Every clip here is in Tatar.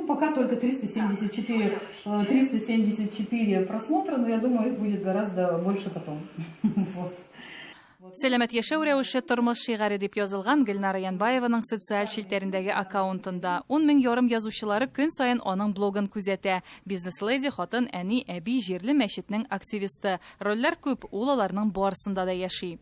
Пока только 374 просмотра, но я думаю, их будет гораздо больше потом. Сәламәт яшәү рәвеше тормыш шигаре дип язылган Гөлнара Янбаеваның социаль шилтәрендәге аккаунтында 10 мең ярым язучылары көн саен аның блогын күзәтә. Бизнес-леди, хатын, әни, әби, җирле мәчетнең активисты. Рольләр күп, ул аларның барысында да яши.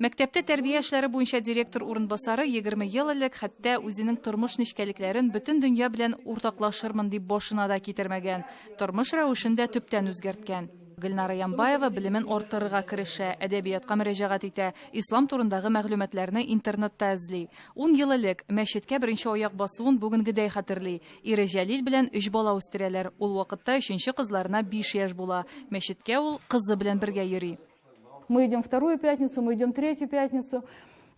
Мәктәптә тәрбия эшләре буенча директор урынбасары 20 ел элек хәтта үзенең тормыш нечкәлекләрен бөтен дөнья белән уртаклашырмын дип башына да китермәгән. Тормыш рәвешен дә төптән үзгәрткән. Гөлнара Янбаева белемен артырырга керешә, әдәбиятка мөрәҗәгать итә, ислам турындагы мәгълүматларны интернетта эзли. 10 ел элек мәчеткә беренче аяк басуын бүгенгедәй хәтерли. Ире Җәлил белән 3 бала үстерәләр. Ул вакытта 3нче кызларына 5 яшь була. Мәчеткә ул кызы белән бергә йөри. Мы идем вторую пятницу, мы идем третью пятницу,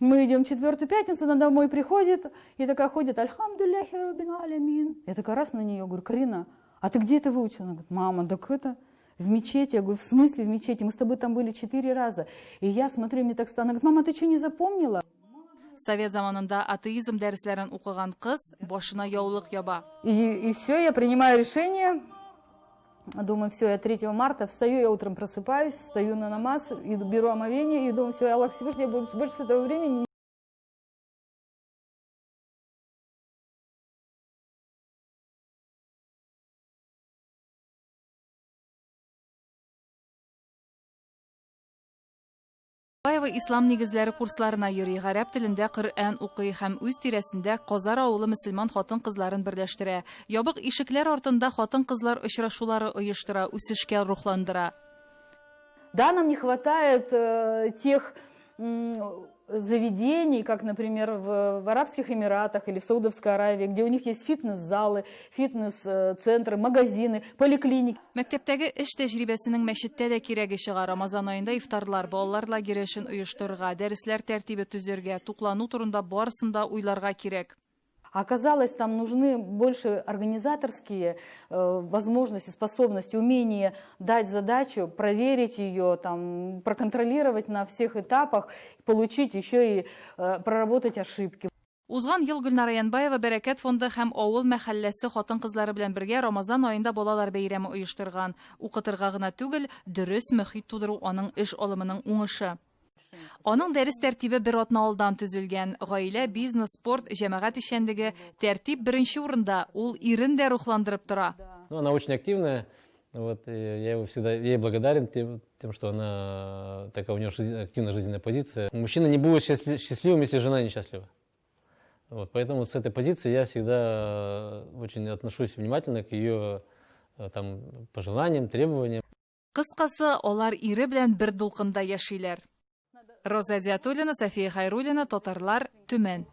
мы идем четвертую пятницу, она домой приходит и такая ходит: «Альхамдулляхи роббил алямин». Я такая раз на нее говорю: «Карина, а ты где это выучила?» Она говорит: «Мама, так это в мечети». Я говорю: «В смысле в мечети? Мы с тобой там были 4 раза». И я смотрю, мне так странно. Она говорит: «Мама, ты что, не запомнила?» Совет заманында атеизм дәресләрен укыган кыз башына яулык яба. И все, я принимаю решение. Думаю, все, я 3 марта встаю, я утром просыпаюсь, встаю на намаз, беру омовение и думаю: все, Аллах Всевышний, я буду больше с этого времени. Янбаева ислам нигезләре курсларына йөри, гарәп телендә Коръән укый һәм үз тирәсендә Казар авылы мөселман хатын-кызларын берләштерә. Ябык ишекләр артында хатын-кызлар очрашулары оештыра, үсешкә рухландыра. Да, нам не хватает тех заведений, как, например, в Арабских Эмиратах или в Саудовской Аравии, где у них есть фитнес-залы, фитнес-центры, магазины, поликлиники. Мәктәптәге эш тәҗрибәсенең мәчеттә дә кирәге чыга. Рамазан аенда ифтарлар, балалар лагерешен оештырырга, дәресләр тәртибе төзергә, туклану турында барысында уйларга кирәк. Оказалось, там нужны больше организаторские возможности, способности, умение дать задачу, проверить ее, там, проконтролировать на всех этапах, получить еще и проработать ошибки. Узган ел Гөлнара Янбаева Бәрәкәт фонды һәм авыл мәхәлләсе хатын-кызлары белән бергә Рамазан аенда балалар бәйрәме оештырган. Укытырга гына түгел, дөрес мөхит тудыру аның эш алымының уңышы. Аның дәрес тәртибе бер атна алдан төзелгән. Гаилә, бизнес, спорт, җәмәгать эшчәнлеге тәртип беренче урында. Ул ирен дә рухландырып тора. Она очень активная. Вот, я ей благодарен тем, что она такая, у нее активная жизненная позиция. Мужчина не будет счастливым, если жена несчастлива. Вот, поэтому с этой позиции я всегда очень отношусь внимательно к ее там, пожеланиям, требованиям. Кыскасы, алар ире белән бер дулкында яшиләр. Роза Диатуллина, София Хайруллина, Татарлар, Төмән.